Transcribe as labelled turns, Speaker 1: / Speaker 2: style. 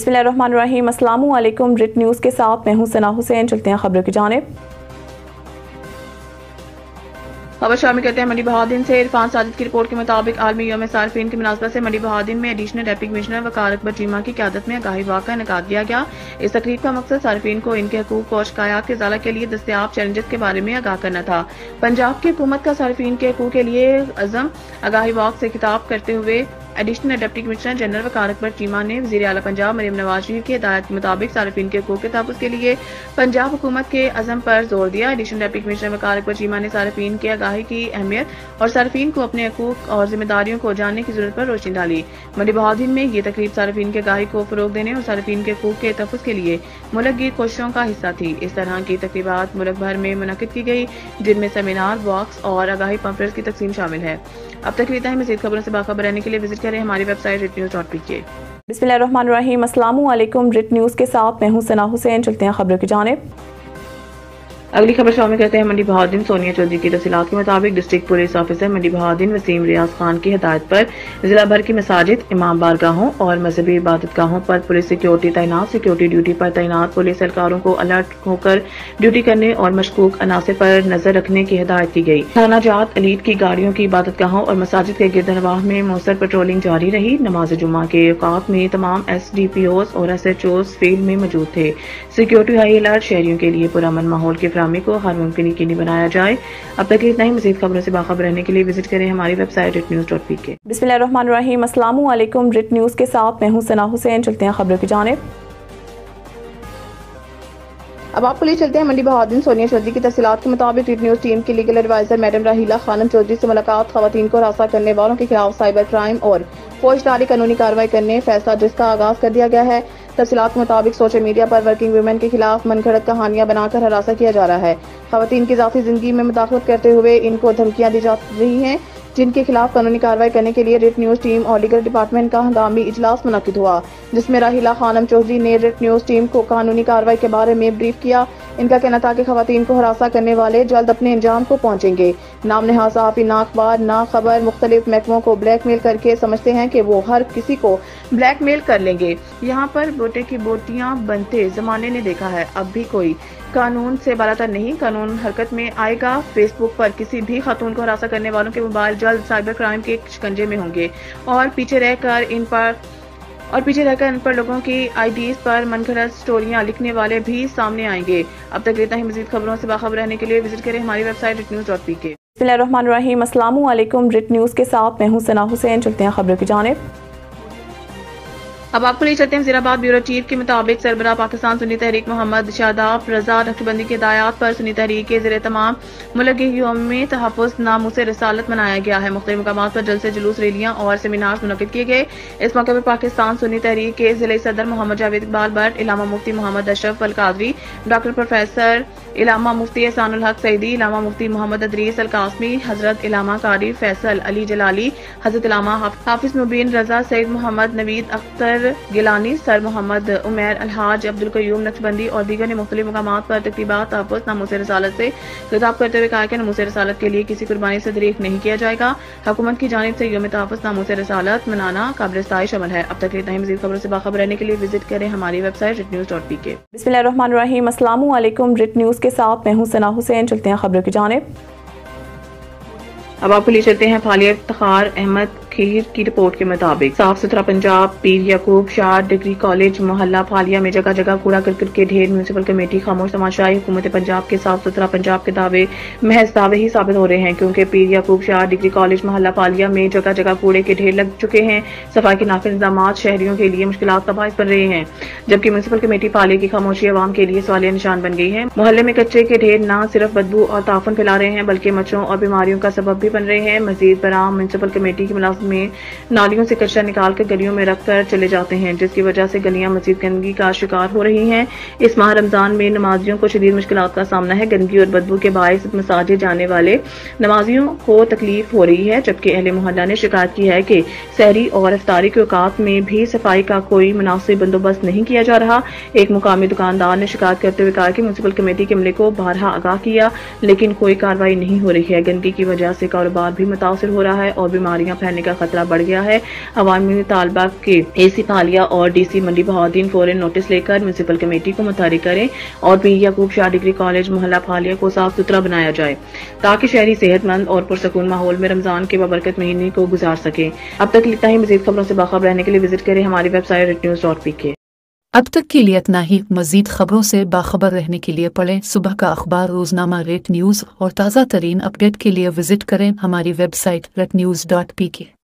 Speaker 1: बिस्मिल्लाहिर्रहमानिर्रहीम। अस्सलामु अलैकुम। रिट न्यूज़ के साथ मैं हूं सना हुसैन। चलते हैं खबरों की जानिब। खबर शामिल करते हैं मंडी बहादुर से। इरफान साजिद की रिपोर्ट के मुताबिक आलमी यौम सार्फिन की मुनासबत से मंडी बहादुर में एडिशनल डिप्टी कमिश्नर वकार अकबर चीमा की क़यादत में आगाही वाक़ का इनेकाद किया गया। इस तकरीब का मकसद सार्फिन को इनके हकूक़ और शिकायत के इज़ाला के लिए दस्तयाब चैलेंजेस के बारे में आगाह करना था। पंजाब की हुकूमत का सार्फिन के हकूक़ के लिए अज़म आगाही वाक़ से खिताब करते हुए एडिशनल डिप्टी कमिश्नर जनरल वकार अकबर चीमा ने वज़ीर आला पंजाब मरियम नवाज शरीफ की हिदायत के मुताबिक सार्फिन के हकूक़ के तहफ़्फ़ुज़ के लिए पंजाब हुकूमत के अज़म पर जोर दिया। एडिशनल डिप्टी कमिश्नर वकार अकबर चीमा ने सार्फिन के आगाही की अहमियत और सार्फिन को अपने हकूक़ और जिम्मेदारियों को जानने की जरूरत पर रोशनी डाली। मंडी बहादुर में ये तकरीब सार्फिन के आगाही को फ़रोग़ देने और सार्फिन के हकूक़ के तहफ़्फ़ुज़ के लिए मुल्क गिर कोशिशों का हिस्सा थी। इस तरह की तकरीबात मुल्क भर में मुनक़िद की गई, जिनमें सेमिनार, वॉक्स और आगाही पम्फलेट्स की तक़सीम शामिल है। अब तक इतना ही। मज़ीद खबरों से बाखबर रहने के लिए विजिट करें हमारी वेबसाइट ritnews.pk। बिस्मिल्लाहिर्रहमानिर्रहीम। अस्सलामु अलैकुम। रिट न्यूज़ के साथ मैं हूं सना हुसैन। चलते हैं खबरों की जानिब। अगली खबर शामिल करते हैं मंडी बहादुर। सोनिया चौधरी की तफसीलात के मुताबिक डिस्ट्रिक्ट पुलिस ऑफिसर मंडी बहादुर वसीम रियाज खान की हिदायत पर जिला भर की मसाजिद, इमाम बारगाहों और मजहबी इबादत गाहों पर पुलिस सिक्योरिटी तैनात सिक्योरिटी ड्यूटी पर तैनात पुलिस एहलकारों को अलर्ट होकर ड्यूटी करने और मशकूक अनासर पर नजर रखने की हिदायत की गई। थाना जात एलीट की गाड़ियों की इबादत गाहों और मसाजिद के गिरदनवाह में मौसर पेट्रोलिंग जारी रही। नमाज जुम्मा के औकात में तमाम SDPOs और SHOs फील्ड में मौजूद थे। Security high alert. शहरियों के लिए पुरअमन माहौल की फराहमी को हर मुमकिन यकीनी बनाया जाए। अब तक इतना ही। मज़ीद खबरों से बाखबर रहने के लिए विजिट करें हमारी वेबसाइट ritnews.pk। बिस्मिल्लाहिर्रहमानिर्रहीम। अस्सलामु अलैकुम। रिट न्यूज़ के साथ मैं हूं सना हुसैन। चलते हैं खबरों की जानिब। अब आपको ले चलते हैं मंडी बहादुर। सोनिया चौधरी की तफसीलात के मुताबिक रिट न्यूज़ टीम की लीगल एडवाइजर मैडम राहीला खानम चौधरी से मुलाकात। खवातीन को हरासा करने वालों के खिलाफ साइबर क्राइम और फौजदारी कानूनी कार्रवाई करने फैसला जिसका आगाज कर दिया गया है। तफसीलात के मुताबिक सोशल मीडिया पर वर्किंग वुमेन के खिलाफ मनगढ़ंत कहानियां बनाकर हरासा किया जा रहा है। खवातीन की ज़ाती जिंदगी में मुदाखलत करते हुए इनको धमकियां दी जा रही हैं, जिनके खिलाफ कानूनी कार्रवाई करने के लिए रिट न्यूज़ टीम और लीगल डिपार्टमेंट का हंगामी इजलास मुनक्किद हुआ, जिसमें राहीला खानम चौधरी ने रिट न्यूज़ टीम को कानूनी कार्रवाई के बारे में ब्रीफ किया। इनका कहना था कि खवातीन को हरासा करने वाले जल्द अपने अंजाम को पहुंचेंगे। नाम नहाद सहाफ़ी, ना अखबार, ना खबर मुख्तलिफ महकमों को ब्लैकमेल करके समझते हैं कि वो हर किसी को ब्लैकमेल कर लेंगे। यहाँ पर बोटे की बोटियां बनते जमाने ने देखा है। अब भी कोई कानून से बालातर नहीं, कानून हरकत में आएगा। फेसबुक पर किसी भी खातून को हरासा करने वालों के मोबाइल जल्द साइबर क्राइम के शिकंजे में होंगे और पीछे रहकर इन पर लोगों की IDs पर मनगढ़ंत स्टोरियां लिखने वाले भी सामने आएंगे। अब तक इतना ही। मज़ीद खबरों से बाखबर रहने के लिए विजिट करें हमारी वेबसाइट ritnews.pk। बिस्मिल्लाहिर्रहमानिर्रहीम। अस्सलामु अलैकुम। रिट न्यूज़ के साथ मैं हूं सना हुसैन। चलते हैं खबरों की जानिब। अब आपको ले चलते हैं वज़ीराबाद। ब्यूरो चीफ के मुताबिक सरबराह पाकिस्तान सुन्नी तहरीक मोहम्मद शादाब रजा नक्शबंदी की हिदायत पर सुन्नी तहरीक के ज़रिए तमाम मुल्क के यौम तहफ़्फ़ुज़ नामूसे रिसालत मनाया गया है। मुख्तलिफ मकामात पर जलसे, जुलूस, रैलियां और सेमिनार मुनक़िद किए गए। इस मौके पर पाकिस्तान सुन्नी तहरीक के ज़िले सदर मोहम्मद जावेद इकबाल भट्ट, इलामा मुफ्ती मोहम्मद अशरफ अल कादरी, डॉक्टर प्रोफेसर इलामा मुफ्ती एहसानुल हक सईदी, इलामा मुफ्ती मोहम्मद अदरीस अल कासमी, हजरत इलामा कारी फैसल अली जलाली, हजरत इलामा हाफिज मुबीन रजा, सैयद मोहम्मद नवीद अख्तर गिलानी, सर मोहम्मद उमैर अलहाज अब्दुल कयूम नक्शबंदी और दीगर ने मुख्तलिफ मकामात पर तकरीबात तहफ़्फ़ुज़ नामूसे रिसालत से खिताब करते हुए कहा कि नामूसे रिसालत के लिए किसी कुर्बानी से दरीक नहीं किया जाएगा। हुकूमत की जानिब से यौम तहफ़्फ़ुज़ नामूसे रिसालत मनाना काबिल इस्ताइश अमल है। अब तक इतना ही। मज़ीद खबरों से बाखबर रहने के लिए विजिट करें हमारी वेबसाइट ritnews.pk। बिस्मिल्लाहिर्रहमानिर्रहीम। अस्सलामु अलैकुम। रिट न्यूज़ के साथ मैं हूं सना हुसैन। चलते हैं खबरों की जानिब। अब आपको ले चलते हैं फालिया इफ्तिखार अहमद खीर की रिपोर्ट के मुताबिक साफ सुथरा पंजाब पीर याकूब शाह डिग्री कॉलेज मोहल्ला फालिया में जगह जगह कूड़ा करकट के ढेर। म्यूनसिपल कमेटी खामोश तमाशाई। हुकूमत पंजाब के साफ सुथरा पंजाब के दावे महज दावे ही साबित हो रहे हैं, क्योंकि पीर याकूब शाह डिग्री कॉलेज मोहल्ला फालिया में जगह जगह कूड़े के ढेर लग चुके हैं। सफाई के नाफिज इंतजाम शहरियों के लिए मुश्किलात का बाइस बन रहे हैं, जबकि म्यूनसिपल कमेटी फालिया की खामोशी अवाम के लिए सवालिया निशान बन गई है। मोहल्ले में कचरे के ढेर न सिर्फ बदबू और ताफन फैला रहे हैं, बल्कि मच्छरों और बीमारियों का सबब भी बन रहे हैं। मजीद बराम म्यूनसिपल कमेटी के मुलाजिमीन नालियों से कचरा निकाल कर गलियों में रख कर चले जाते हैं, जिसकी वजह से गलियां मजीद गंदगी का शिकार हो रही हैं। इस माह रमजान में नमाजियों को शदीद मुश्किलात का सामना है। गंदगी और बदबू के बायस मसाजिद जाने वाले नमाजियों को तकलीफ हो रही है, जबकि अहले मोहल्ला ने शिकायत की है कि सहरी और इफ्तारी के औकात में भी सफाई का कोई मुनासिब बंदोबस्त नहीं किया जा रहा। एक मुकामी दुकानदार ने शिकायत करते हुए कहा कि म्यूनसिपल कमेटी के अमले को बारहा आगाह किया, लेकिन कोई कार्रवाई नहीं हो रही है। गंदगी की वजह से कारोबार भी मुतासिर हो रहा है और बीमारियां फैलने का کا خطرہ بڑھ گیا ہے۔ عوامی طالبہ کے AC پھالیہ اور DC منڈی بہاؤالدین فوراً نوٹس لے کر میونسپل کمیٹی کو متحرک کریں اور پیر یعقوب شاہ ڈگری کالج محلہ پھالیہ کو صاف ستھرا بنایا جائے تاکہ شہری صحت مند اور پرسکون ماحول میں رمضان کے بابرکت مہینے کو گزار سکیں۔ اب تک اتنا ہی۔ مزید خبروں سے باخبر رہنے کے لیے وزٹ کریں ہماری ویب سائٹ rednews.pk۔
Speaker 2: اب تک کے لیے اتنا ہی۔ مزید خبروں سے باخبر رہنے کے لیے پڑھیں صبح کا اخبار روزنامہ ریٹ نیوز اور تازہ ترین اپڈیٹ کے لیے وزٹ کریں ہماری ویب سائٹ rednews.pk۔